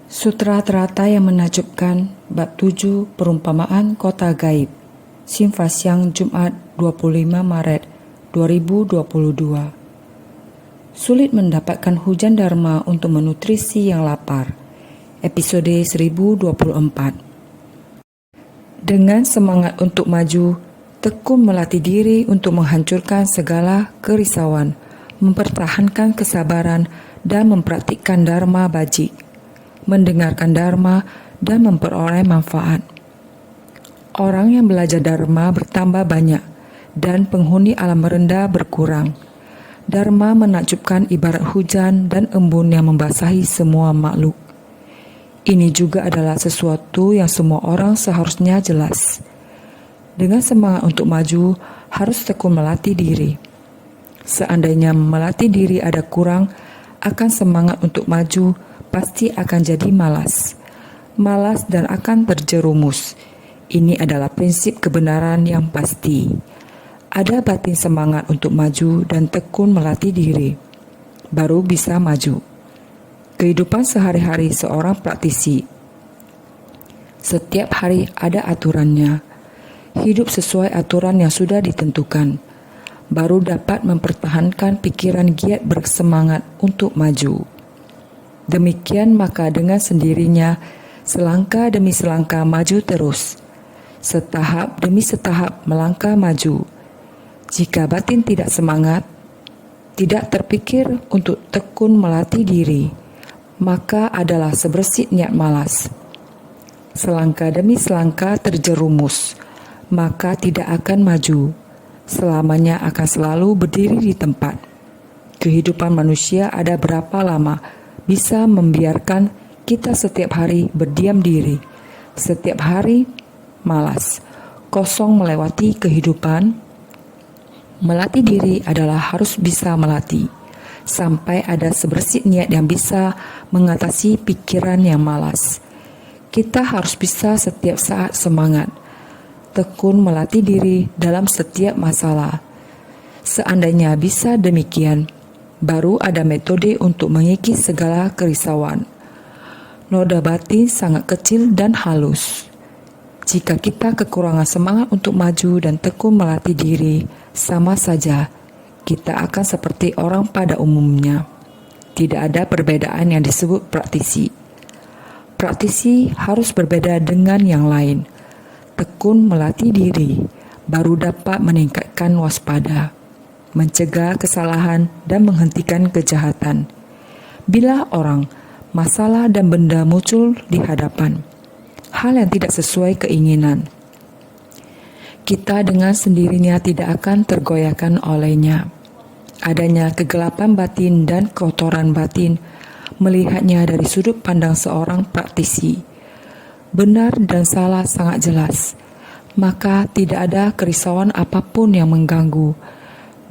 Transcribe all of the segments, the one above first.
Sutra Terata yang menakjubkan, Bab 7 Perumpamaan Kota Gaib, Simfasyang Jumat 25 Maret 2022. Sulit mendapatkan hujan dharma untuk menutrisi yang lapar. Episode 1024. Dengan semangat untuk maju, tekun melatih diri untuk menghancurkan segala kerisauan, mempertahankan kesabaran dan mempraktikkan dharma bajik, mendengarkan dharma dan memperoleh manfaat. Orang yang belajar dharma bertambah banyak dan penghuni alam rendah berkurang. Dharma menakjubkan ibarat hujan dan embun yang membasahi semua makhluk. Ini juga adalah sesuatu yang semua orang seharusnya jelas. Dengan semangat untuk maju, harus tekun melatih diri. Seandainya melatih diri ada kurang, akan semangat untuk maju, pasti akan jadi malas dan akan terjerumus. Ini adalah prinsip kebenaran yang pasti. Ada batin semangat untuk maju dan tekun melatih diri, baru bisa maju. Kehidupan sehari-hari seorang praktisi. Setiap hari ada aturannya. Hidup sesuai aturan yang sudah ditentukan, baru dapat mempertahankan pikiran giat bersemangat untuk maju. Demikian maka dengan sendirinya, selangkah demi selangkah maju terus. Setahap demi setahap melangkah maju. Jika batin tidak semangat, tidak terpikir untuk tekun melatih diri, maka adalah sebersih niat malas. Selangkah demi selangkah terjerumus, maka tidak akan maju. Selamanya akan selalu berdiri di tempat. Kehidupan manusia ada berapa lama bisa membiarkan kita setiap hari berdiam diri, setiap hari malas, kosong melewati kehidupan. Melatih diri adalah harus bisa melatih, sampai ada sebersih niat yang bisa mengatasi pikiran yang malas. Kita harus bisa setiap saat semangat, tekun melatih diri dalam setiap masalah. Seandainya bisa demikian, baru ada metode untuk mengikis segala kerisauan. Noda batin sangat kecil dan halus. Jika kita kekurangan semangat untuk maju dan tekun melatih diri, sama saja kita akan seperti orang pada umumnya. Tidak ada perbedaan yang disebut praktisi. Praktisi harus berbeda dengan yang lain. Tekun melatih diri, baru dapat meningkatkan waspada, mencegah kesalahan dan menghentikan kejahatan. Bila orang, masalah dan benda muncul di hadapan, hal yang tidak sesuai keinginan, kita dengan sendirinya tidak akan tergoyahkan olehnya. Adanya kegelapan batin dan kotoran batin, melihatnya dari sudut pandang seorang praktisi. Benar dan salah sangat jelas, maka tidak ada kerisauan apapun yang mengganggu,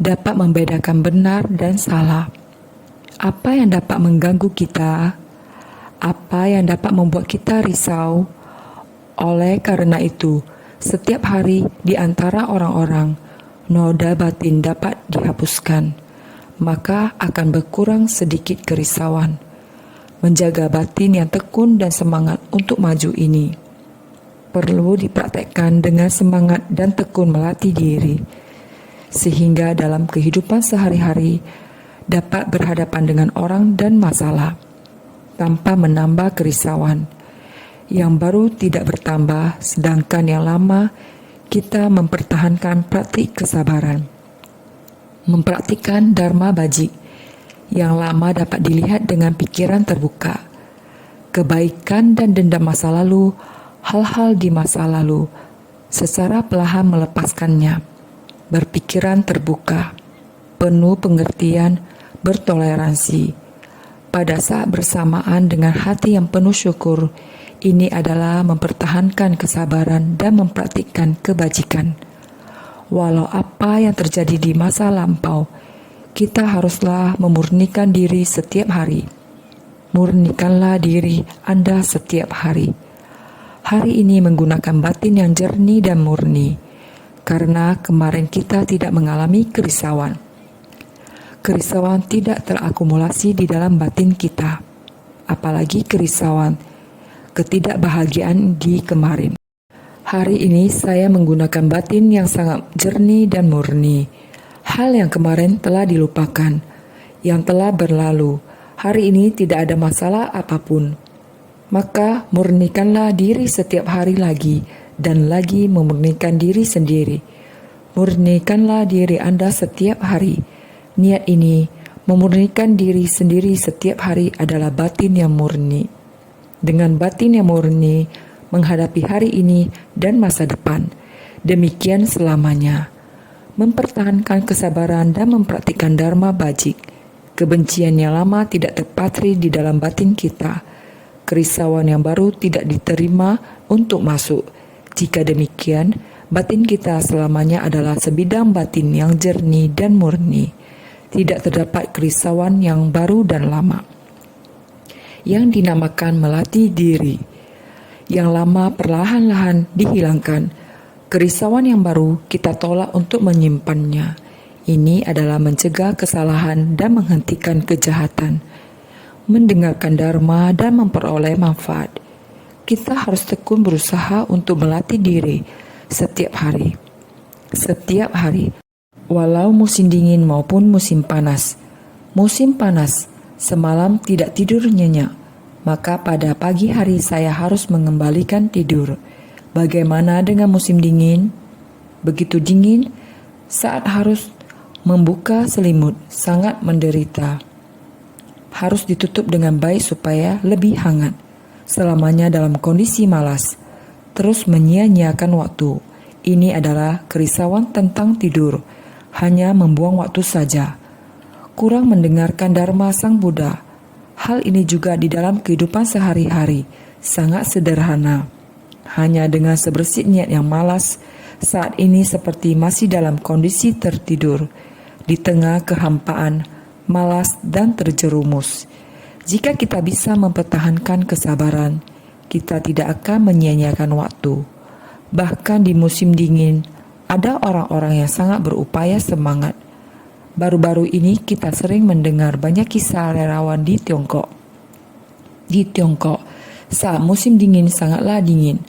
dapat membedakan benar dan salah. Apa yang dapat mengganggu kita? Apa yang dapat membuat kita risau? Oleh karena itu, setiap hari di antara orang-orang, noda batin dapat dihapuskan, maka akan berkurang sedikit kerisauan. Menjaga batin yang tekun dan semangat untuk maju ini perlu dipraktekkan dengan semangat dan tekun melatih diri, sehingga dalam kehidupan sehari-hari dapat berhadapan dengan orang dan masalah tanpa menambah kerisauan. Yang baru tidak bertambah, sedangkan yang lama kita mempertahankan praktik kesabaran. Mempraktikkan dharma bajik, yang lama dapat dilihat dengan pikiran terbuka. Kebaikan dan dendam masa lalu, hal-hal di masa lalu, secara perlahan melepaskannya. Berpikiran terbuka, penuh pengertian, bertoleransi. Pada saat bersamaan dengan hati yang penuh syukur, ini adalah mempertahankan kesabaran dan mempraktikkan kebajikan. Walau apa yang terjadi di masa lampau, kita haruslah memurnikan diri setiap hari. Murnikanlah diri Anda setiap hari. Hari ini menggunakan batin yang jernih dan murni, karena kemarin kita tidak mengalami kerisauan. Kerisauan tidak terakumulasi di dalam batin kita. apalagi kerisauan, ketidakbahagiaan di kemarin. Hari ini saya menggunakan batin yang sangat jernih dan murni. Hal yang kemarin telah dilupakan, yang telah berlalu. Hari ini tidak ada masalah apapun. Maka murnikanlah diri setiap hari lagi dan lagi memurnikan diri sendiri. Murnikanlah diri Anda setiap hari. Niat ini, memurnikan diri sendiri setiap hari adalah batin yang murni. Dengan batin yang murni, menghadapi hari ini dan masa depan. Demikian selamanya. Mempertahankan kesabaran dan mempraktikkan dharma bajik. Kebencian yang lama tidak terpatri di dalam batin kita. Kerisauan yang baru tidak diterima untuk masuk. Jika demikian, batin kita selamanya adalah sebidang batin yang jernih dan murni. Tidak terdapat kerisauan yang baru dan lama. Yang dinamakan melatih diri. Yang lama perlahan-lahan dihilangkan. Kerisauan yang baru kita tolak untuk menyimpannya. Ini adalah mencegah kesalahan dan menghentikan kejahatan. Mendengarkan dharma dan memperoleh manfaat. Kita harus tekun berusaha untuk melatih diri setiap hari. Setiap hari, walau musim dingin maupun musim panas. Musim panas, semalam tidak tidur nyenyak. Maka pada pagi hari saya harus mengembalikan tidur. Bagaimana dengan musim dingin? Begitu dingin, saat harus membuka selimut, sangat menderita. Harus ditutup dengan baik supaya lebih hangat. Selamanya dalam kondisi malas. Terus menyia-nyiakan waktu. Ini adalah kerisauan tentang tidur. Hanya membuang waktu saja. Kurang mendengarkan dharma Sang Buddha. Hal ini juga di dalam kehidupan sehari-hari, sangat sederhana. Hanya dengan sebersih niat yang malas, saat ini seperti masih dalam kondisi tertidur, di tengah kehampaan, malas dan terjerumus. Jika kita bisa mempertahankan kesabaran, kita tidak akan menyia-nyiakan waktu. Bahkan di musim dingin, ada orang-orang yang sangat berupaya semangat. Baru-baru ini kita sering mendengar banyak kisah relawan di Tiongkok. Di Tiongkok, saat musim dingin sangatlah dingin.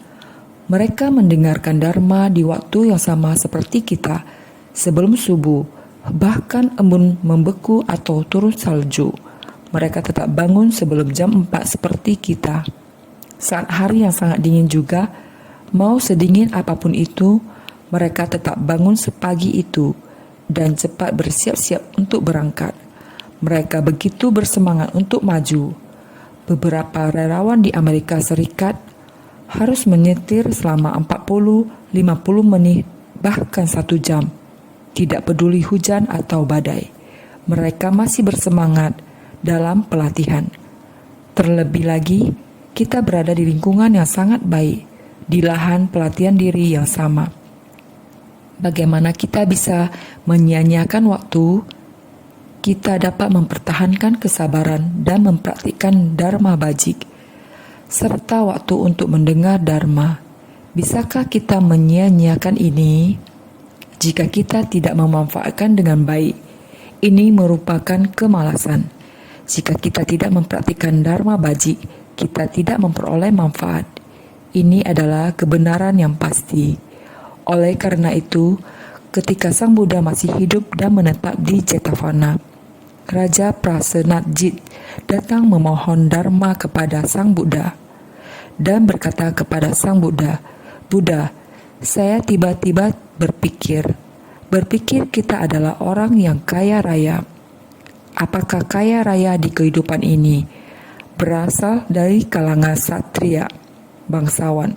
Mereka mendengarkan dharma di waktu yang sama seperti kita, sebelum subuh, bahkan embun membeku atau turun salju. Mereka tetap bangun sebelum jam 4 seperti kita. Saat hari yang sangat dingin juga, mau sedingin apapun itu, mereka tetap bangun sepagi itu dan cepat bersiap-siap untuk berangkat. Mereka begitu bersemangat untuk maju. Beberapa relawan di Amerika Serikat harus menyetir selama 40-50 menit, bahkan 1 jam. Tidak peduli hujan atau badai. Mereka masih bersemangat dalam pelatihan. Terlebih lagi, kita berada di lingkungan yang sangat baik, di lahan pelatihan diri yang sama. Bagaimana kita bisa menyia-nyiakan waktu? Kita dapat mempertahankan kesabaran dan mempraktikkan dharma bajik, serta waktu untuk mendengar dharma. Bisakah kita menyia-nyiakan ini? Jika kita tidak memanfaatkan dengan baik, ini merupakan kemalasan. Jika kita tidak mempraktikkan dharma bajik, kita tidak memperoleh manfaat. Ini adalah kebenaran yang pasti. Oleh karena itu, ketika Sang Buddha masih hidup dan menetap di Jetavana, Raja Prasenatjit datang memohon dharma kepada Sang Buddha dan berkata kepada Sang Buddha, "Buddha, saya tiba-tiba berpikir kita adalah orang yang kaya raya. Apakah kaya raya di kehidupan ini berasal dari kalangan satria, bangsawan?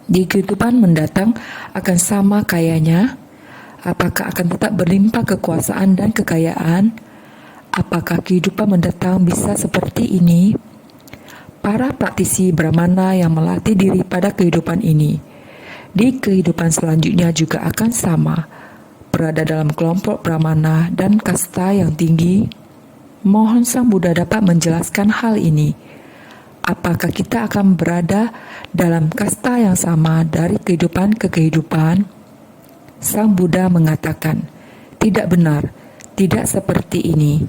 Di kehidupan mendatang akan sama kayanya? Apakah akan tetap berlimpah kekuasaan dan kekayaan? Apakah kehidupan mendatang bisa seperti ini?" Para praktisi Brahmana yang melatih diri pada kehidupan ini, di kehidupan selanjutnya juga akan sama, berada dalam kelompok Brahmana dan kasta yang tinggi. Mohon Sang Buddha dapat menjelaskan hal ini. Apakah kita akan berada dalam kasta yang sama dari kehidupan ke kehidupan? Sang Buddha mengatakan, "Tidak benar, tidak seperti ini.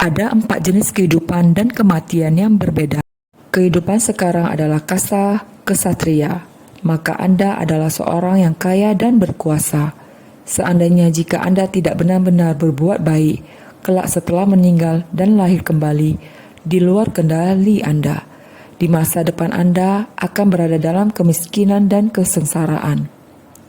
Ada 4 jenis kehidupan dan kematian yang berbeda. Kehidupan sekarang adalah kasta kesatria, maka Anda adalah seorang yang kaya dan berkuasa. Seandainya jika Anda tidak benar-benar berbuat baik, kelak setelah meninggal dan lahir kembali, di luar kendali Anda, di masa depan Anda akan berada dalam kemiskinan dan kesengsaraan.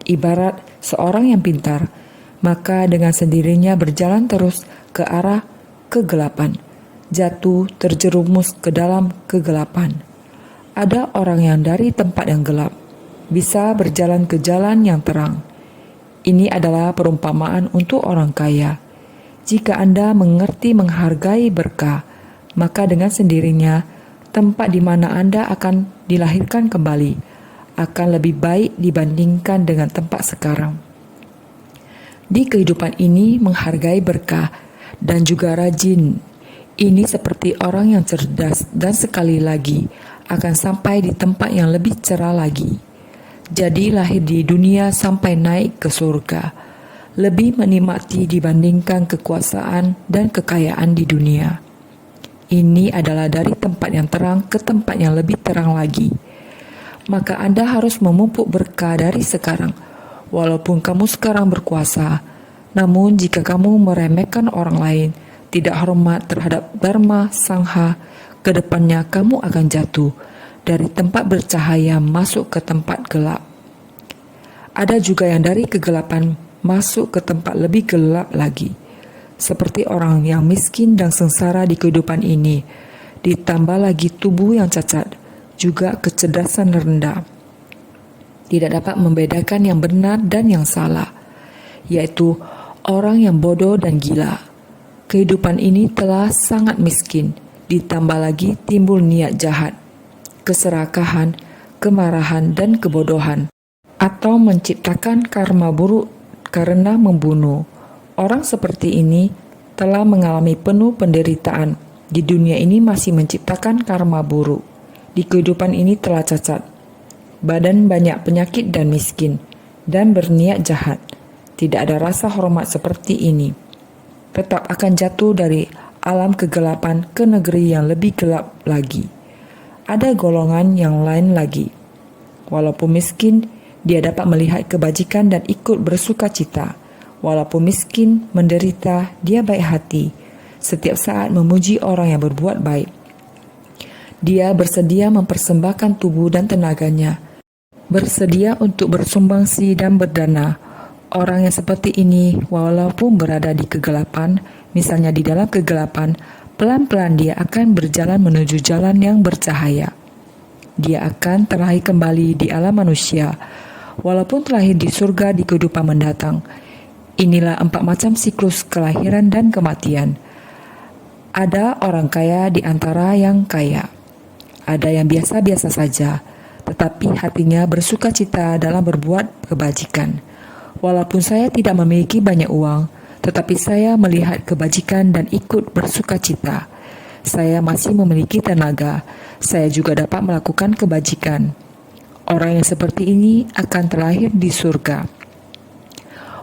Ibarat seorang yang pintar, maka dengan sendirinya berjalan terus ke arah kegelapan, jatuh terjerumus ke dalam kegelapan. Ada orang yang dari tempat yang gelap bisa berjalan ke jalan yang terang. Ini adalah perumpamaan untuk orang kaya. Jika Anda mengerti menghargai berkah, maka dengan sendirinya tempat di mana Anda akan dilahirkan kembali akan lebih baik dibandingkan dengan tempat sekarang. Di kehidupan ini menghargai berkah dan juga rajin. Ini seperti orang yang cerdas dan sekali lagi akan sampai di tempat yang lebih cerah lagi. Jadi lahir di dunia sampai naik ke surga, lebih menikmati dibandingkan kekuasaan dan kekayaan di dunia. Ini adalah dari tempat yang terang ke tempat yang lebih terang lagi. Maka Anda harus memupuk berkah dari sekarang. Walaupun kamu sekarang berkuasa, namun jika kamu meremehkan orang lain, tidak hormat terhadap dharma sangha, kedepannya kamu akan jatuh dari tempat bercahaya masuk ke tempat gelap. Ada juga yang dari kegelapan masuk ke tempat lebih gelap lagi. Seperti orang yang miskin dan sengsara di kehidupan ini, ditambah lagi tubuh yang cacat, juga kecerdasan rendah. Tidak dapat membedakan yang benar dan yang salah, yaitu orang yang bodoh dan gila. Kehidupan ini telah sangat miskin, ditambah lagi timbul niat jahat, keserakahan, kemarahan, dan kebodohan, atau menciptakan karma buruk karena membunuh. Orang seperti ini telah mengalami penuh penderitaan. Di dunia ini masih menciptakan karma buruk. Di kehidupan ini telah cacat, badan banyak penyakit dan miskin, dan berniat jahat. Tidak ada rasa hormat seperti ini. Tetap akan jatuh dari alam kegelapan ke negeri yang lebih gelap lagi. Ada golongan yang lain lagi. Walaupun miskin, dia dapat melihat kebajikan dan ikut bersuka cita. Walaupun miskin, menderita, dia baik hati. Setiap saat memuji orang yang berbuat baik. Dia bersedia mempersembahkan tubuh dan tenaganya. Bersedia untuk bersumbangsi dan berdana. Orang yang seperti ini, walaupun berada di kegelapan, misalnya di dalam kegelapan, pelan-pelan dia akan berjalan menuju jalan yang bercahaya. Dia akan terlahir kembali di alam manusia, walaupun terlahir di surga di kehidupan mendatang. Inilah 4 macam siklus kelahiran dan kematian. Ada orang kaya di antara yang kaya. Ada yang biasa-biasa saja, tetapi hatinya bersuka cita dalam berbuat kebajikan. Walaupun saya tidak memiliki banyak uang, tetapi saya melihat kebajikan dan ikut bersuka cita. Saya masih memiliki tenaga, saya juga dapat melakukan kebajikan. Orang yang seperti ini akan terlahir di surga.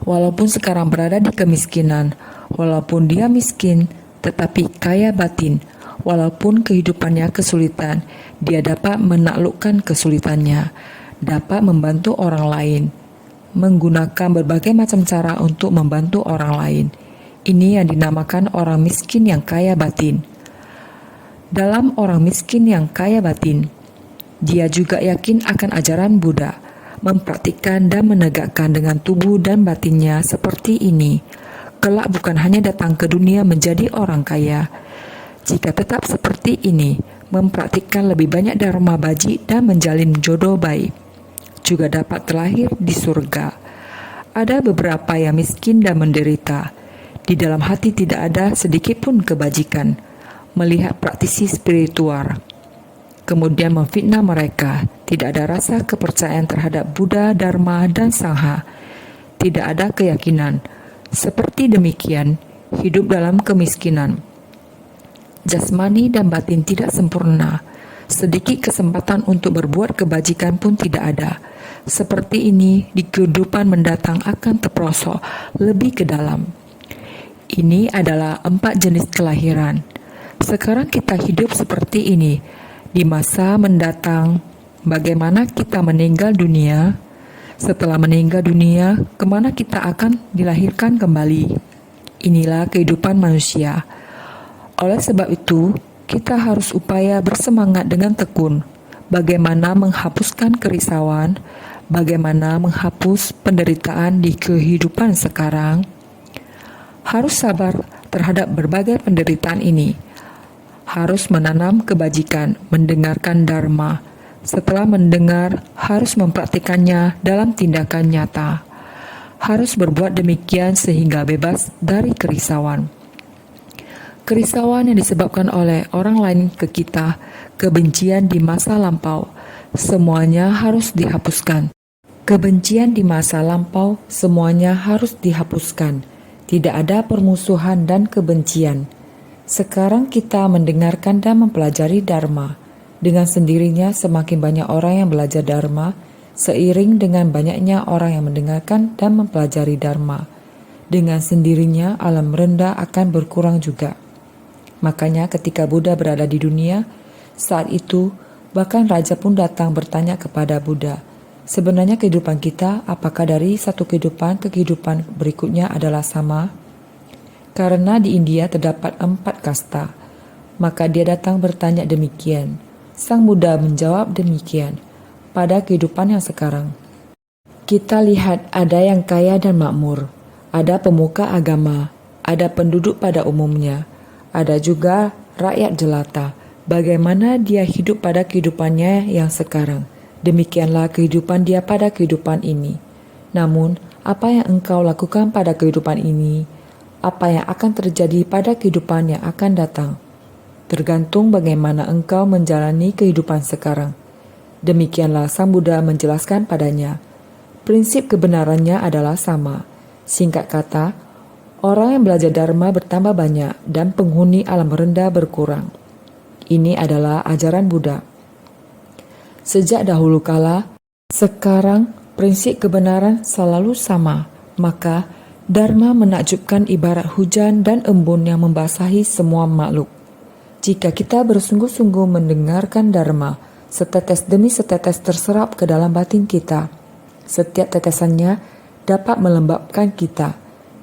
Walaupun sekarang berada di kemiskinan, walaupun dia miskin, tetapi kaya batin. Walaupun kehidupannya kesulitan, dia dapat menaklukkan kesulitannya, dapat membantu orang lain, menggunakan berbagai macam cara untuk membantu orang lain. Ini yang dinamakan orang miskin yang kaya batin. Dalam orang miskin yang kaya batin, dia juga yakin akan ajaran Buddha, mempraktikkan dan menegakkan dengan tubuh dan batinnya seperti ini. Kelak bukan hanya datang ke dunia menjadi orang kaya. Jika tetap seperti ini, mempraktikkan lebih banyak dharma baji dan menjalin jodoh baik, juga dapat terlahir di surga. Ada beberapa yang miskin dan menderita. Di dalam hati tidak ada sedikit pun kebajikan. Melihat praktisi spiritual, kemudian memfitnah mereka. Tidak ada rasa kepercayaan terhadap Buddha, Dharma, dan Sangha. Tidak ada keyakinan. Seperti demikian, hidup dalam kemiskinan. Jasmani dan batin tidak sempurna. Sedikit kesempatan untuk berbuat kebajikan pun tidak ada. Seperti ini, di kehidupan mendatang akan terperosok lebih ke dalam. Ini adalah 4 jenis kelahiran. Sekarang kita hidup seperti ini. Di masa mendatang, bagaimana kita meninggal dunia? Setelah meninggal dunia, kemana kita akan dilahirkan kembali? Inilah kehidupan manusia. Oleh sebab itu, kita harus upaya bersemangat dengan tekun. Bagaimana menghapuskan kerisauan, bagaimana menghapus penderitaan di kehidupan sekarang. Harus sabar terhadap berbagai penderitaan ini. Harus menanam kebajikan, mendengarkan dharma. Setelah mendengar, harus mempraktikannya dalam tindakan nyata. Harus berbuat demikian sehingga bebas dari kerisauan. Kerisauan yang disebabkan oleh orang lain ke kita, kebencian di masa lampau, semuanya harus dihapuskan. Kebencian di masa lampau, semuanya harus dihapuskan. Tidak ada permusuhan dan kebencian. Sekarang kita mendengarkan dan mempelajari Dharma. Dengan sendirinya semakin banyak orang yang belajar Dharma, seiring dengan banyaknya orang yang mendengarkan dan mempelajari Dharma. Dengan sendirinya alam rendah akan berkurang juga. Makanya ketika Buddha berada di dunia, saat itu bahkan raja pun datang bertanya kepada Buddha, sebenarnya kehidupan kita apakah dari satu kehidupan ke kehidupan berikutnya adalah sama? Karena di India terdapat 4 kasta, maka dia datang bertanya demikian. Sang Buddha menjawab demikian, pada kehidupan yang sekarang. Kita lihat ada yang kaya dan makmur, ada pemuka agama, ada penduduk pada umumnya, ada juga rakyat jelata. Bagaimana dia hidup pada kehidupannya yang sekarang? Demikianlah kehidupan dia pada kehidupan ini. Namun, apa yang engkau lakukan pada kehidupan ini, apa yang akan terjadi pada kehidupan yang akan datang, tergantung bagaimana engkau menjalani kehidupan sekarang. Demikianlah Sang Buddha menjelaskan padanya. Prinsip kebenarannya adalah sama. Singkat kata, orang yang belajar Dharma bertambah banyak dan penghuni alam rendah berkurang. Ini adalah ajaran Buddha. Sejak dahulu kala, sekarang prinsip kebenaran selalu sama. Maka, Dharma menakjubkan ibarat hujan dan embun yang membasahi semua makhluk. Jika kita bersungguh-sungguh mendengarkan Dharma, setetes demi setetes terserap ke dalam batin kita. Setiap tetesannya dapat melembabkan kita.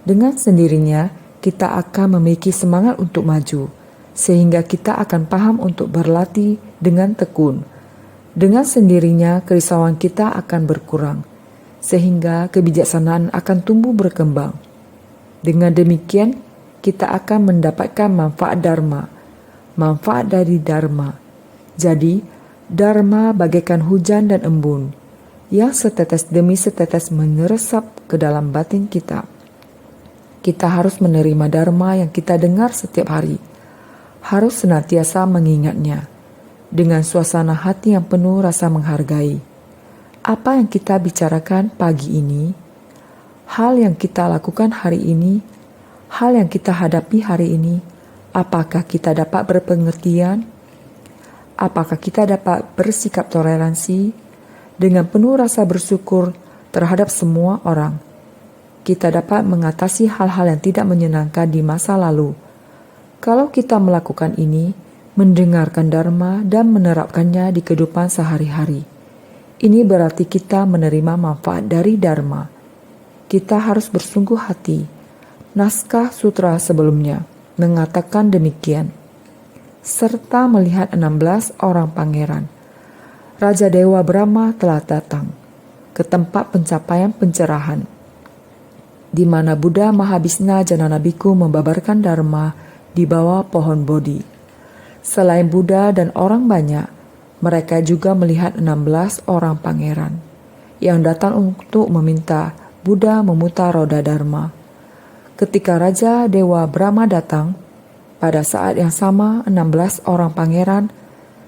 Dengan sendirinya, kita akan memiliki semangat untuk maju, sehingga kita akan paham untuk berlatih dengan tekun. Dengan sendirinya, kerisauan kita akan berkurang, sehingga kebijaksanaan akan tumbuh berkembang. Dengan demikian, kita akan mendapatkan manfaat Dharma, manfaat dari Dharma. Jadi, Dharma bagaikan hujan dan embun, yang setetes demi setetes menyerap ke dalam batin kita. Kita harus menerima Dharma yang kita dengar setiap hari, harus senantiasa mengingatnya, dengan suasana hati yang penuh rasa menghargai. Apa yang kita bicarakan pagi ini, hal yang kita lakukan hari ini, hal yang kita hadapi hari ini, apakah kita dapat berpengertian? Apakah kita dapat bersikap toleransi dengan penuh rasa bersyukur terhadap semua orang? Kita dapat mengatasi hal-hal yang tidak menyenangkan di masa lalu. Kalau kita melakukan ini, mendengarkan Dharma dan menerapkannya di kehidupan sehari-hari, ini berarti kita menerima manfaat dari Dharma. Kita harus bersungguh hati. Naskah sutra sebelumnya mengatakan demikian. Serta melihat 16 orang pangeran. Raja Dewa Brahma telah datang ke tempat pencapaian pencerahan, di mana Buddha Mahabhisna Janana Bhikkhu membabarkan Dharma di bawah pohon Bodhi. Selain Buddha dan orang banyak, mereka juga melihat 16 orang pangeran yang datang untuk meminta Buddha memutar roda Dharma. Ketika Raja Dewa Brahma datang, pada saat yang sama 16 orang pangeran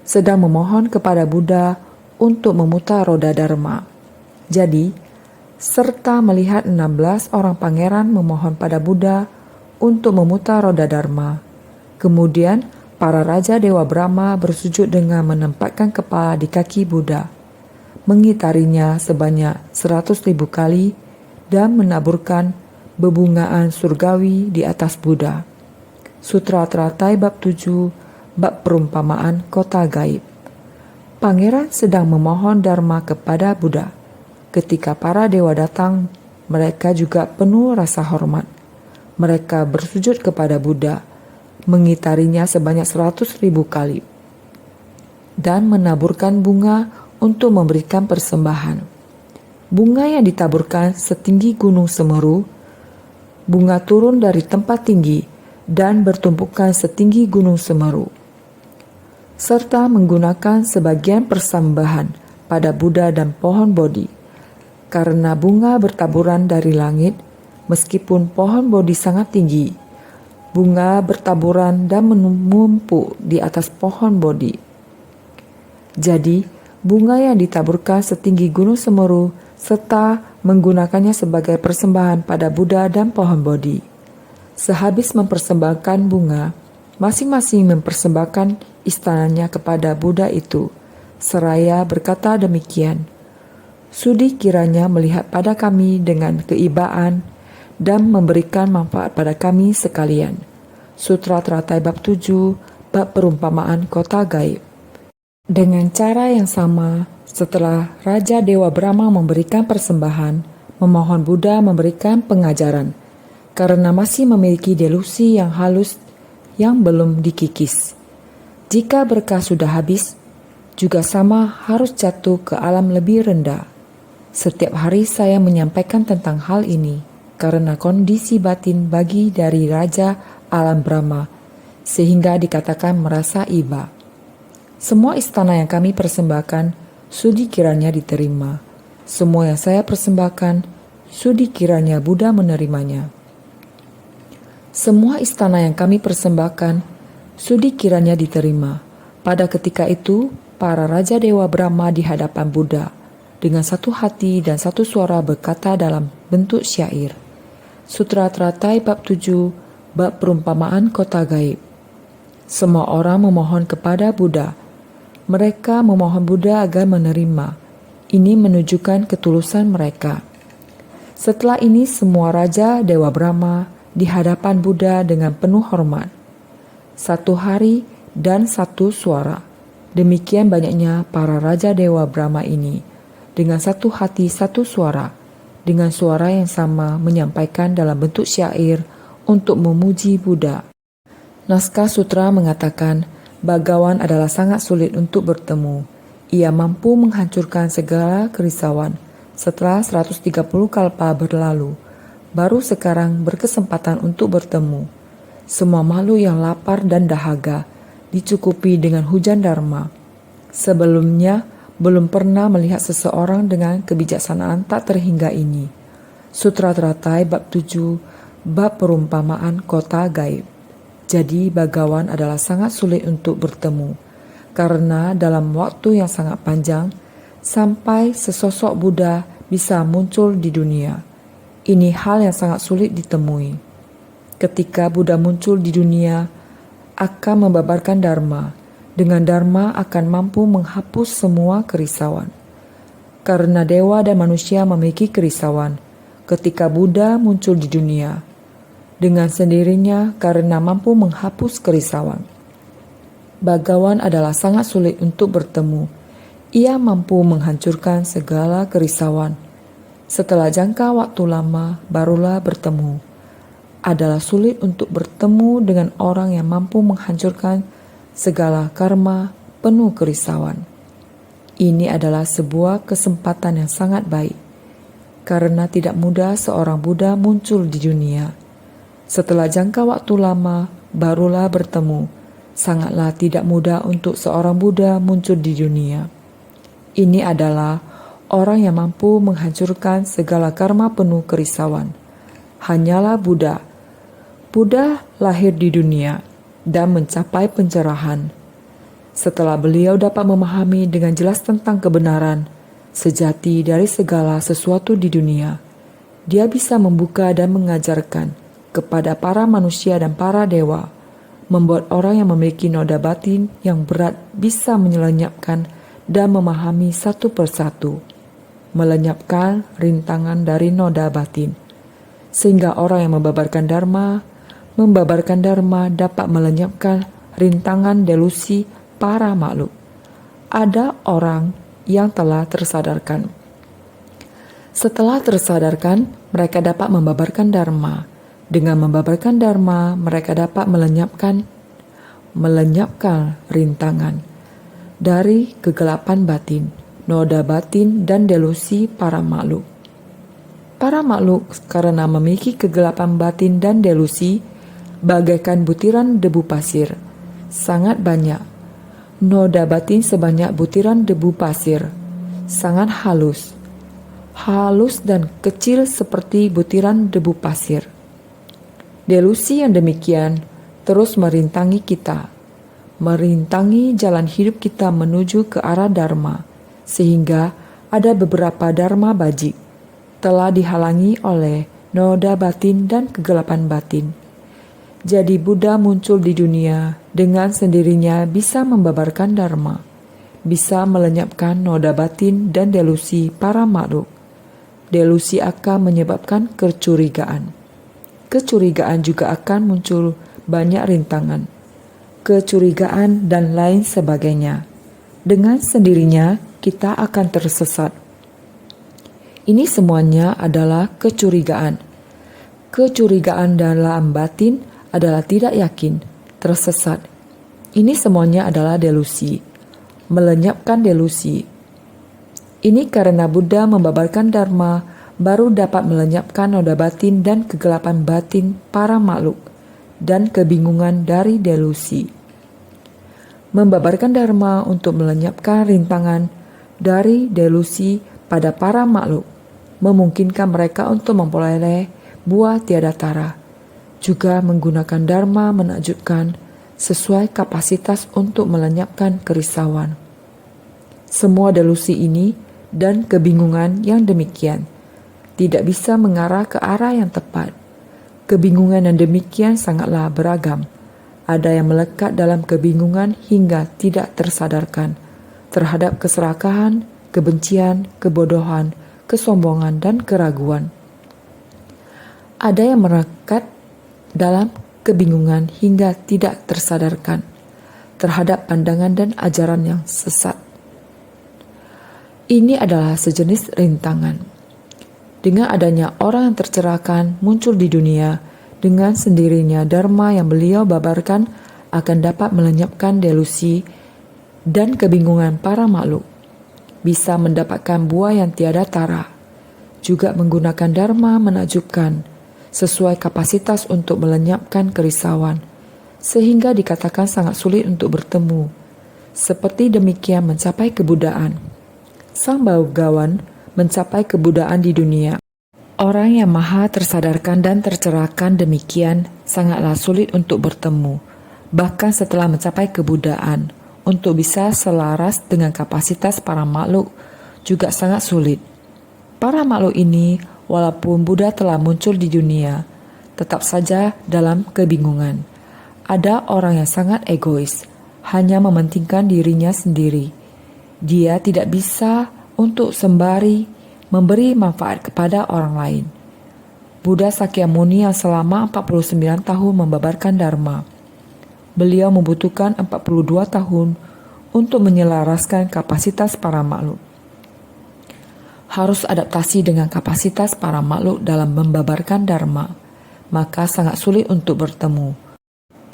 sedang memohon kepada Buddha untuk memutar roda Dharma. Jadi, serta melihat 16 orang pangeran memohon pada Buddha untuk memutar roda Dharma. Kemudian, para Raja Dewa Brahma bersujud dengan menempatkan kepala di kaki Buddha, mengitarinya sebanyak 100.000 kali dan menaburkan bebungaan surgawi di atas Buddha. Sutra Teratai bab 7, bab perumpamaan kota gaib. Pangeran sedang memohon dharma kepada Buddha. Ketika para dewa datang, mereka juga penuh rasa hormat. Mereka bersujud kepada Buddha, mengitarinya sebanyak 100.000 kali, dan menaburkan bunga untuk memberikan persembahan. Bunga yang ditaburkan setinggi gunung Semeru, bunga turun dari tempat tinggi dan bertumpukan setinggi gunung Semeru, serta menggunakan sebagian persembahan pada Buddha dan pohon Bodhi. Karena bunga bertaburan dari langit, meskipun pohon Bodhi sangat tinggi, bunga bertaburan dan menumpuk di atas pohon Bodhi. Jadi, bunga yang ditaburkan setinggi gunung Semeru serta menggunakannya sebagai persembahan pada Buddha dan pohon Bodhi. Sehabis mempersembahkan bunga, masing-masing mempersembahkan istananya kepada Buddha itu, seraya berkata demikian, "Sudi kiranya melihat pada kami dengan keibaan dan memberikan manfaat pada kami sekalian." Sutra Teratai bab 7, bab perumpamaan kota gaib. Dengan cara yang sama, setelah Raja Dewa Brahma memberikan persembahan, memohon Buddha memberikan pengajaran, karena masih memiliki delusi yang halus yang belum dikikis. Jika berkah sudah habis, juga sama harus jatuh ke alam lebih rendah. Setiap hari saya menyampaikan tentang hal ini, karena kondisi batin bagi dari Raja Alam Brahma, sehingga dikatakan merasa iba. Semua istana yang kami persembahkan, sudi kiranya diterima. Semua yang saya persembahkan, sudi kiranya Buddha menerimanya. Semua istana yang kami persembahkan, sudi kiranya diterima. Pada ketika itu, para Raja Dewa Brahma di hadapan Buddha, dengan satu hati dan satu suara berkata dalam bentuk syair. Sutra Teratai bab 7, bab perumpamaan kota gaib. Semua orang memohon kepada Buddha. Mereka memohon Buddha agar menerima. Ini menunjukkan ketulusan mereka. Setelah ini semua Raja Dewa Brahma di hadapan Buddha dengan penuh hormat. Satu hari dan satu suara. Demikian banyaknya para Raja Dewa Brahma ini, dengan satu hati satu suara, dengan suara yang sama menyampaikan dalam bentuk syair untuk memuji Buddha. Naskah sutra mengatakan, Bhagawan adalah sangat sulit untuk bertemu. Ia mampu menghancurkan segala kerisauan. Setelah 130 kalpa berlalu, baru sekarang berkesempatan untuk bertemu. Semua makhluk yang lapar dan dahaga dicukupi dengan hujan dharma. Sebelumnya, belum pernah melihat seseorang dengan kebijaksanaan tak terhingga ini. Sutra Teratai bab 7, bab perumpamaan kota gaib. Jadi Bhagawan adalah sangat sulit untuk bertemu, karena dalam waktu yang sangat panjang, sampai sesosok Buddha bisa muncul di dunia. Ini hal yang sangat sulit ditemui. Ketika Buddha muncul di dunia, akan membabarkan Dharma. Dengan Dharma akan mampu menghapus semua kerisauan. Karena dewa dan manusia memiliki kerisauan, ketika Buddha muncul di dunia, dengan sendirinya karena mampu menghapus kerisauan. Bhagawan adalah sangat sulit untuk bertemu. Ia mampu menghancurkan segala kerisauan. Setelah jangka waktu lama, barulah bertemu. Adalah sulit untuk bertemu dengan orang yang mampu menghancurkan segala karma penuh kerisauan. Ini adalah sebuah kesempatan yang sangat baik, karena tidak mudah seorang Buddha muncul di dunia. Setelah jangka waktu lama, barulah bertemu. Sangatlah tidak mudah untuk seorang Buddha muncul di dunia. Ini adalah orang yang mampu menghancurkan segala karma penuh kerisauan. Hanyalah Buddha. Buddha lahir di dunia dan mencapai pencerahan. Setelah beliau dapat memahami dengan jelas tentang kebenaran sejati dari segala sesuatu di dunia, dia bisa membuka dan mengajarkan kepada para manusia dan para dewa, membuat orang yang memiliki noda batin yang berat bisa menyelenyapkan dan memahami satu persatu, melenyapkan rintangan dari noda batin, sehingga orang yang membabarkan dharma dapat melenyapkan rintangan delusi para makhluk. Ada orang yang telah tersadarkan. Setelah tersadarkan, mereka dapat membabarkan dharma. Dengan membabarkan dharma, mereka dapat melenyapkan rintangan dari kegelapan batin, noda batin, dan delusi para makhluk. Para makhluk karena memiliki kegelapan batin dan delusi, bagaikan butiran debu pasir, sangat banyak. Noda batin sebanyak butiran debu pasir, sangat halus dan kecil seperti butiran debu pasir. Delusi yang demikian terus merintangi kita, merintangi jalan hidup kita menuju ke arah dharma, sehingga ada beberapa dharma bajik telah dihalangi oleh noda batin dan kegelapan batin. Jadi Buddha muncul di dunia dengan sendirinya bisa membabarkan dharma, bisa melenyapkan noda batin dan delusi para makhluk. Delusi akan menyebabkan kecurigaan. Kecurigaan juga akan muncul banyak rintangan, kecurigaan dan lain sebagainya. Dengan sendirinya kita akan tersesat. Ini semuanya adalah kecurigaan. Kecurigaan dalam batin adalah tidak yakin, tersesat. Ini semuanya adalah delusi, melenyapkan delusi. Ini karena Buddha membabarkan dharma baru dapat melenyapkan noda batin dan kegelapan batin para makhluk dan kebingungan dari delusi. Membabarkan dharma untuk melenyapkan rintangan dari delusi pada para makhluk memungkinkan mereka untuk memperoleh buah tiada tara. Juga menggunakan dharma menakjubkan sesuai kapasitas untuk melenyapkan kerisauan. Semua delusi ini dan kebingungan yang demikian tidak bisa mengarah ke arah yang tepat. Kebingungan yang demikian sangatlah beragam. Ada yang melekat dalam kebingungan hingga tidak tersadarkan terhadap keserakahan, kebencian, kebodohan, kesombongan, dan keraguan. Ada yang melekat dalam kebingungan hingga tidak tersadarkan terhadap pandangan dan ajaran yang sesat. Ini adalah sejenis rintangan. Dengan adanya orang yang tercerahkan muncul di dunia, dengan sendirinya dharma yang beliau babarkan akan dapat melenyapkan delusi dan kebingungan para makhluk, bisa mendapatkan buah yang tiada tara. Juga menggunakan dharma menakjubkan sesuai kapasitas untuk melenyapkan kerisauan, sehingga dikatakan sangat sulit untuk bertemu. Seperti demikian mencapai kebudaan. Sang Bhagawan mencapai kebudaan di dunia. Orang yang maha tersadarkan dan tercerahkan demikian sangatlah sulit untuk bertemu. Bahkan setelah mencapai kebudaan, untuk bisa selaras dengan kapasitas para makhluk juga sangat sulit. Para makhluk ini, walaupun Buddha telah muncul di dunia, tetap saja dalam kebingungan. Ada orang yang sangat egois, hanya mementingkan dirinya sendiri. Dia tidak bisa untuk sembari memberi manfaat kepada orang lain. Buddha Sakyamuni yang selama 49 tahun membabarkan dharma. Beliau membutuhkan 42 tahun untuk menyelaraskan kapasitas para makhluk. Harus adaptasi dengan kapasitas para makhluk dalam membabarkan dharma, maka sangat sulit untuk bertemu.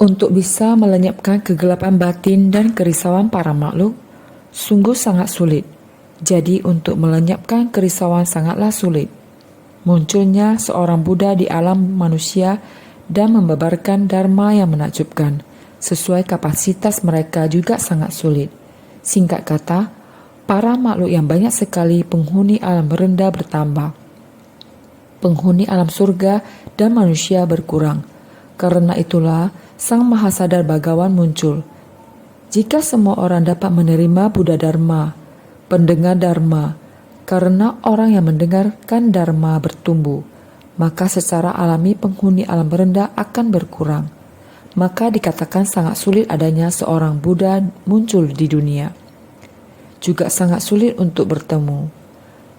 Untuk bisa melenyapkan kegelapan batin dan kerisauan para makhluk, sungguh sangat sulit. Jadi untuk melenyapkan kerisauan sangatlah sulit. Munculnya seorang Buddha di alam manusia dan membabarkan dharma yang menakjubkan, sesuai kapasitas mereka juga sangat sulit. Singkat kata, para makhluk yang banyak sekali penghuni alam rendah bertambah. Penghuni alam surga dan manusia berkurang. Karena itulah Sang Mahasadar Bhagawan muncul. Jika semua orang dapat menerima Buddha Dharma, pendengar Dharma, karena orang yang mendengarkan Dharma bertumbuh, maka secara alami penghuni alam rendah akan berkurang. Maka dikatakan sangat sulit adanya seorang Buddha muncul di dunia. Juga sangat sulit untuk bertemu.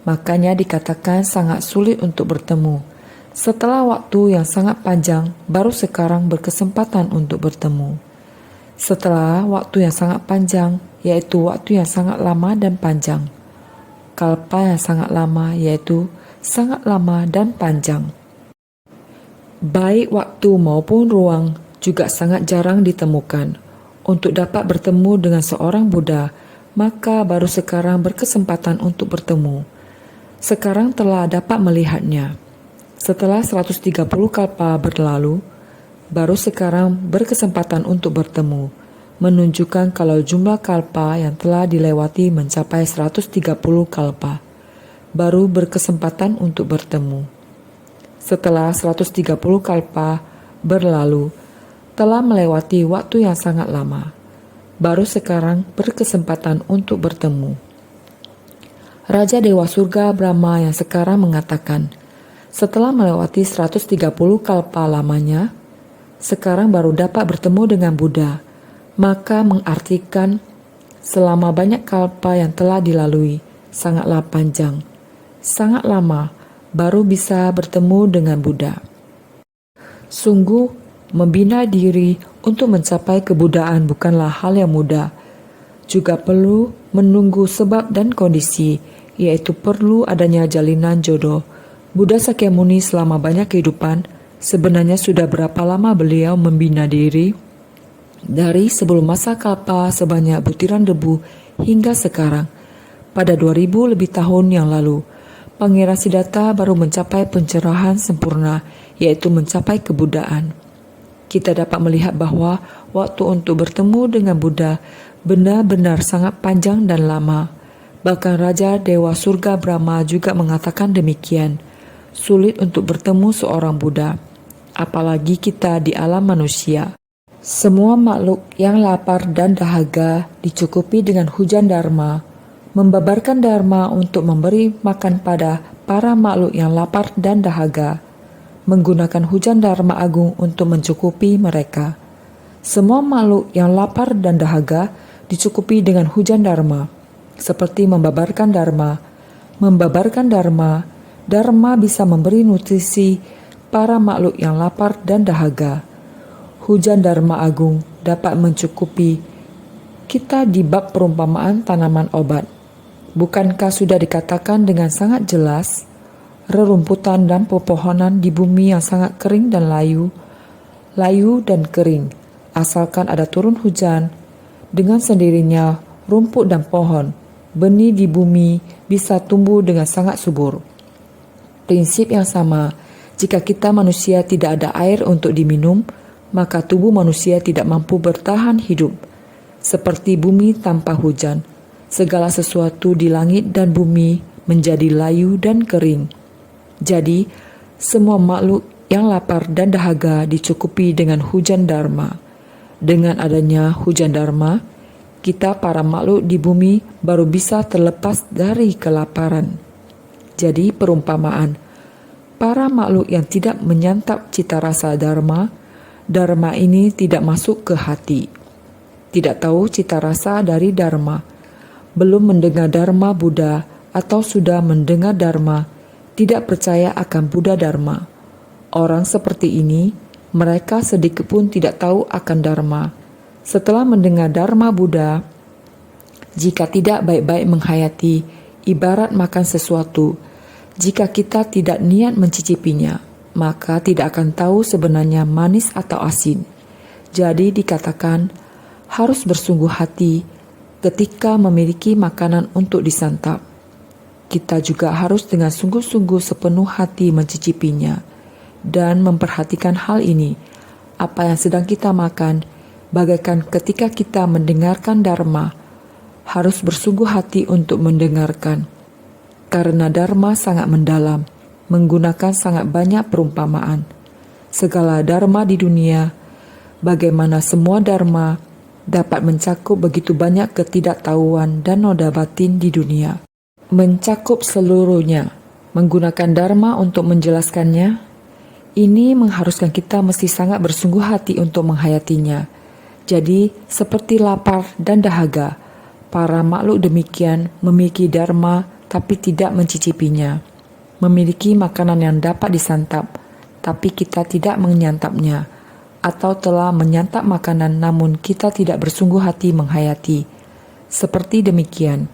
Makanya dikatakan sangat sulit untuk bertemu. Setelah waktu yang sangat panjang, baru sekarang berkesempatan untuk bertemu. Setelah waktu yang sangat panjang, yaitu waktu yang sangat lama dan panjang. Kalpa yang sangat lama, yaitu sangat lama dan panjang. Baik waktu maupun ruang juga sangat jarang ditemukan. Untuk dapat bertemu dengan seorang Buddha, maka baru sekarang berkesempatan untuk bertemu. Sekarang telah dapat melihatnya. Setelah 130 kalpa berlalu, baru sekarang berkesempatan untuk bertemu, menunjukkan kalau jumlah kalpa yang telah dilewati mencapai 130 kalpa, baru berkesempatan untuk bertemu. Setelah 130 kalpa berlalu, telah melewati waktu yang sangat lama, baru sekarang berkesempatan untuk bertemu. Raja Dewa Surga Brahma yang sekarang mengatakan, setelah melewati 130 kalpa lamanya, sekarang baru dapat bertemu dengan Buddha, maka mengartikan selama banyak kalpa yang telah dilalui, sangatlah panjang, sangat lama, baru bisa bertemu dengan Buddha. Sungguh, membina diri untuk mencapai kebudaan bukanlah hal yang mudah. Juga perlu menunggu sebab dan kondisi, yaitu perlu adanya jalinan jodoh. Buddha Sakyamuni selama banyak kehidupan, sebenarnya sudah berapa lama beliau membina diri? Dari sebelum masa kalpa sebanyak butiran debu hingga sekarang, pada 2000 lebih tahun yang lalu, Pangeran Siddhartha baru mencapai pencerahan sempurna, yaitu mencapai kebudaan. Kita dapat melihat bahwa waktu untuk bertemu dengan Buddha benar-benar sangat panjang dan lama. Bahkan Raja Dewa Surga Brahma juga mengatakan demikian. Sulit untuk bertemu seorang Buddha, apalagi kita di alam manusia. Semua makhluk yang lapar dan dahaga dicukupi dengan hujan dharma, membabarkan dharma untuk memberi makan pada para makhluk yang lapar dan dahaga, menggunakan hujan dharma agung untuk mencukupi mereka. Semua makhluk yang lapar dan dahaga dicukupi dengan hujan dharma, seperti membabarkan dharma. Membabarkan dharma, dharma bisa memberi nutrisi para makhluk yang lapar dan dahaga. Hujan dharma agung dapat mencukupi kita di bab perumpamaan tanaman obat. Bukankah sudah dikatakan dengan sangat jelas, rerumputan dan pepohonan di bumi yang sangat kering dan layu dan kering, asalkan ada turun hujan, dengan sendirinya rumput dan pohon, benih di bumi bisa tumbuh dengan sangat subur. Prinsip yang sama, jika kita manusia tidak ada air untuk diminum, maka tubuh manusia tidak mampu bertahan hidup. Seperti bumi tanpa hujan, segala sesuatu di langit dan bumi menjadi layu dan kering. Jadi, semua makhluk yang lapar dan dahaga dicukupi dengan hujan dharma. Dengan adanya hujan dharma, kita para makhluk di bumi baru bisa terlepas dari kelaparan. Jadi perumpamaan, para makhluk yang tidak menyantap cita rasa dharma, dharma ini tidak masuk ke hati. Tidak tahu cita rasa dari dharma, belum mendengar dharma Buddha atau sudah mendengar dharma, tidak percaya akan Buddha dharma. Orang seperti ini, mereka sedikit pun tidak tahu akan dharma. Setelah mendengar dharma Buddha, jika tidak baik-baik menghayati, ibarat makan sesuatu, jika kita tidak niat mencicipinya, maka tidak akan tahu sebenarnya manis atau asin. Jadi dikatakan harus bersungguh hati ketika memiliki makanan untuk disantap. Kita juga harus dengan sungguh-sungguh sepenuh hati mencicipinya dan memperhatikan hal ini. Apa yang sedang kita makan, bagaikan ketika kita mendengarkan dharma, harus bersungguh hati untuk mendengarkan. Karena dharma sangat mendalam, menggunakan sangat banyak perumpamaan. Segala dharma di dunia, bagaimana semua dharma dapat mencakup begitu banyak ketidaktahuan dan noda batin di dunia. Mencakup seluruhnya, menggunakan dharma untuk menjelaskannya, ini mengharuskan kita mesti sangat bersungguh hati untuk menghayatinya. Jadi, seperti lapar dan dahaga, para makhluk demikian memiliki dharma tapi tidak mencicipinya, memiliki makanan yang dapat disantap, tapi kita tidak menyantapnya, atau telah menyantap makanan namun kita tidak bersungguh hati menghayati. Seperti demikian.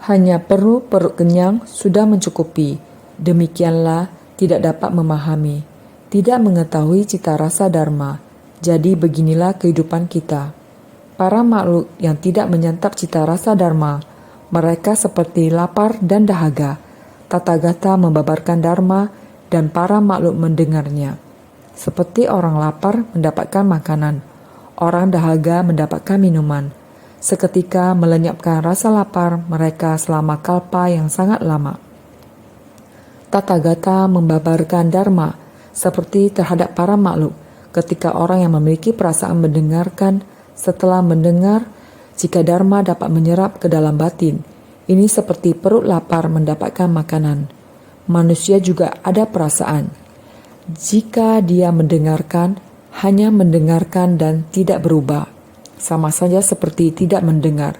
Hanya perut kenyang sudah mencukupi. Demikianlah tidak dapat memahami, tidak mengetahui cita rasa dharma. Jadi beginilah kehidupan kita. Para makhluk yang tidak menyantap cita rasa dharma, mereka seperti lapar dan dahaga. Tathagata membabarkan dharma dan para makhluk mendengarnya. Seperti orang lapar mendapatkan makanan, orang dahaga mendapatkan minuman. Seketika melenyapkan rasa lapar mereka selama kalpa yang sangat lama. Tathagata membabarkan dharma seperti terhadap para makhluk ketika orang yang memiliki perasaan mendengarkan setelah mendengar jika dharma dapat menyerap ke dalam batin. Ini seperti perut lapar mendapatkan makanan. Manusia juga ada perasaan. Jika dia mendengarkan, hanya mendengarkan dan tidak berubah. Sama saja seperti tidak mendengar.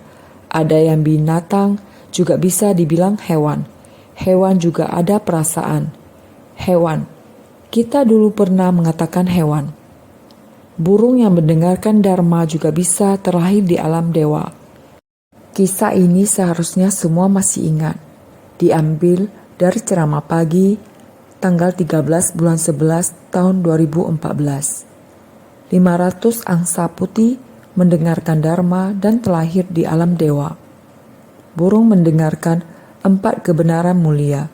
Ada yang binatang juga bisa dibilang hewan. Hewan juga ada perasaan. Hewan. Kita dulu pernah mengatakan hewan. Burung yang mendengarkan dharma juga bisa terlahir di alam dewa. Kisah ini seharusnya semua masih ingat. Diambil dari ceramah pagi tanggal 13 bulan 11 tahun 2014. 500 angsa putih mendengarkan dharma dan terlahir di alam dewa. Burung mendengarkan 4 kebenaran mulia.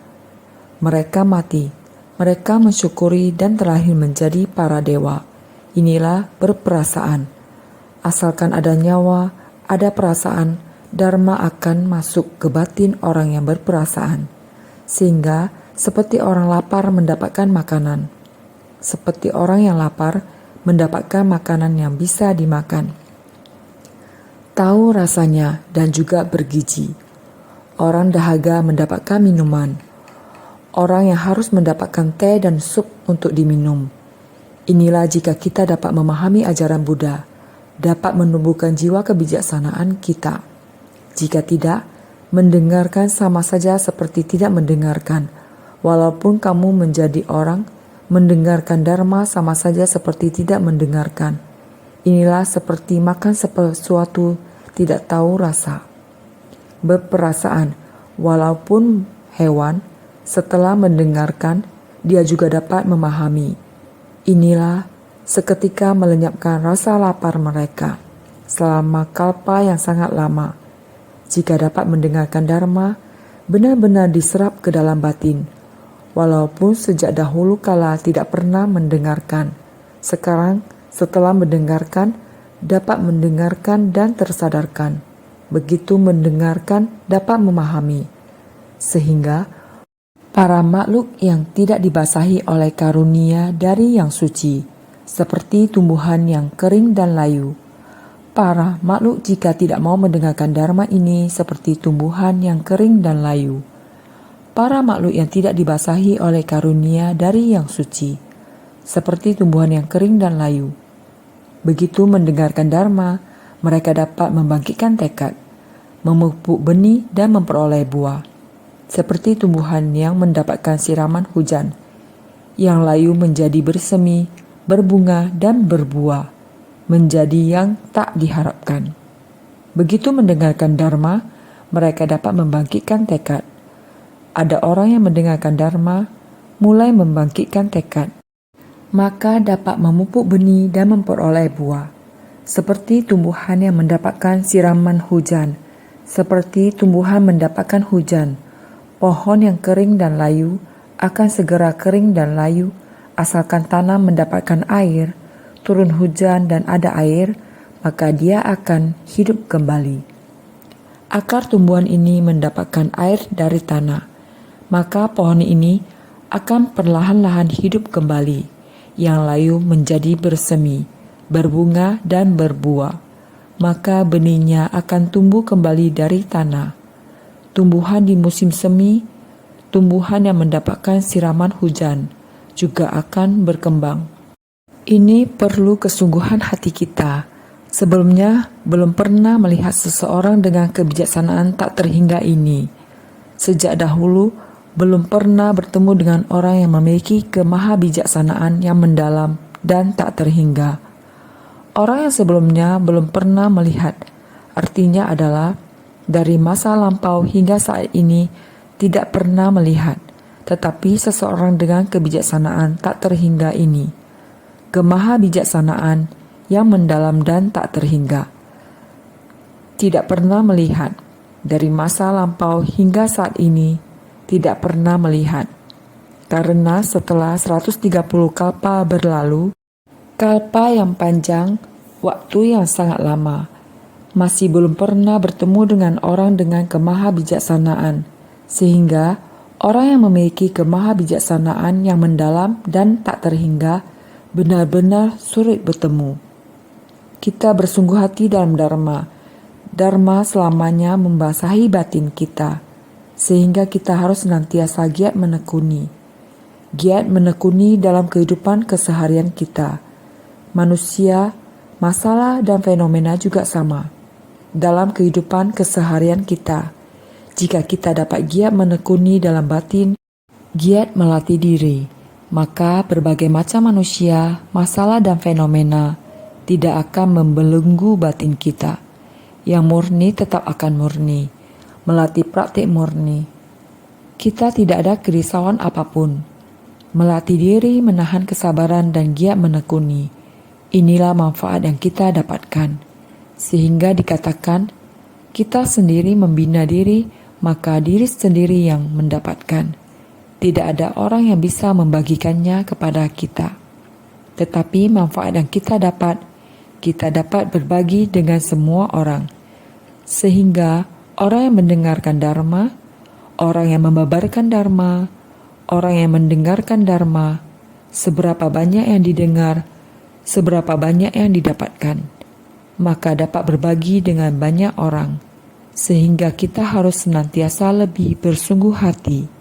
Mereka mati. Mereka mensyukuri dan terlahir menjadi para dewa. Inilah berperasaan. Asalkan ada nyawa, ada perasaan, dharma akan masuk ke batin orang yang berperasaan. Sehingga seperti orang lapar mendapatkan makanan. Seperti orang yang lapar mendapatkan makanan yang bisa dimakan. Tahu rasanya dan juga bergizi. Orang dahaga mendapatkan minuman. Orang yang harus mendapatkan teh dan sup untuk diminum. Inilah jika kita dapat memahami ajaran Buddha, dapat menumbuhkan jiwa kebijaksanaan kita. Jika tidak, mendengarkan sama saja seperti tidak mendengarkan. Walaupun kamu menjadi orang, mendengarkan dharma sama saja seperti tidak mendengarkan. Inilah seperti makan sesuatu tidak tahu rasa. Berperasaan, walaupun hewan, setelah mendengarkan, dia juga dapat memahami. Inilah seketika melenyapkan rasa lapar mereka selama kalpa yang sangat lama. Jika dapat mendengarkan dharma, benar-benar diserap ke dalam batin. Walaupun sejak dahulu kala tidak pernah mendengarkan, sekarang setelah mendengarkan, dapat mendengarkan dan tersadarkan. Begitu mendengarkan, dapat memahami. Sehingga para makhluk yang tidak dibasahi oleh karunia dari yang suci, seperti tumbuhan yang kering dan layu. Para makhluk jika tidak mau mendengarkan dharma ini seperti tumbuhan yang kering dan layu. Para makhluk yang tidak dibasahi oleh karunia dari yang suci, seperti tumbuhan yang kering dan layu. Begitu mendengarkan dharma, mereka dapat membangkitkan tekad, memupuk benih dan memperoleh buah. Seperti tumbuhan yang mendapatkan siraman hujan, yang layu menjadi bersemi, berbunga dan berbuah. Menjadi yang tak diharapkan. Begitu mendengarkan dharma, mereka dapat membangkitkan tekad. Ada orang yang mendengarkan dharma, mulai membangkitkan tekad, maka dapat memupuk benih dan memperoleh buah. Seperti tumbuhan yang mendapatkan siraman hujan, seperti tumbuhan mendapatkan hujan, pohon yang kering dan layu akan segera kering dan layu asalkan tanah mendapatkan air. Turun hujan dan ada air, maka dia akan hidup kembali. Akar tumbuhan ini mendapatkan air dari tanah, maka pohon ini akan perlahan-lahan hidup kembali. Yang layu menjadi bersemi, berbunga dan berbuah, maka benihnya akan tumbuh kembali dari tanah. Tumbuhan di musim semi, tumbuhan yang mendapatkan siraman hujan, juga akan berkembang. Ini perlu kesungguhan hati kita. Sebelumnya belum pernah melihat seseorang dengan kebijaksanaan tak terhingga ini. Sejak dahulu belum pernah bertemu dengan orang yang memiliki kemahabijaksanaan yang mendalam dan tak terhingga. Orang yang sebelumnya belum pernah melihat, artinya adalah dari masa lampau hingga saat ini tidak pernah melihat, tetapi seseorang dengan kebijaksanaan tak terhingga ini, kemahabijaksanaan yang mendalam dan tak terhingga, tidak pernah melihat, dari masa lampau hingga saat ini tidak pernah melihat. Karena setelah 130 kalpa berlalu, kalpa yang panjang, waktu yang sangat lama, masih belum pernah bertemu dengan orang dengan kemahabijaksanaan, sehingga orang yang memiliki kemahabijaksanaan yang mendalam dan tak terhingga benar-benar sulit bertemu. Kita bersungguh hati dalam Dharma. Dharma selamanya membasahi batin kita, sehingga kita harus senantiasa giat menekuni. Giat menekuni dalam kehidupan keseharian kita. Manusia, masalah dan fenomena juga sama. Dalam kehidupan keseharian kita, jika kita dapat giat menekuni dalam batin, giat melatih diri, maka berbagai macam manusia, masalah dan fenomena tidak akan membelenggu batin kita. Yang murni tetap akan murni, melatih praktik murni. Kita tidak ada kerisauan apapun. Melatih diri, menahan kesabaran dan giat menekuni. Inilah manfaat yang kita dapatkan. Sehingga dikatakan, kita sendiri membina diri, maka diri sendiri yang mendapatkan. Tidak ada orang yang bisa membagikannya kepada kita. Tetapi manfaat yang kita dapat berbagi dengan semua orang. Sehingga orang yang mendengarkan Dharma, orang yang membabarkan Dharma, orang yang mendengarkan Dharma, seberapa banyak yang didengar, seberapa banyak yang didapatkan, maka dapat berbagi dengan banyak orang, sehingga kita harus senantiasa lebih bersungguh hati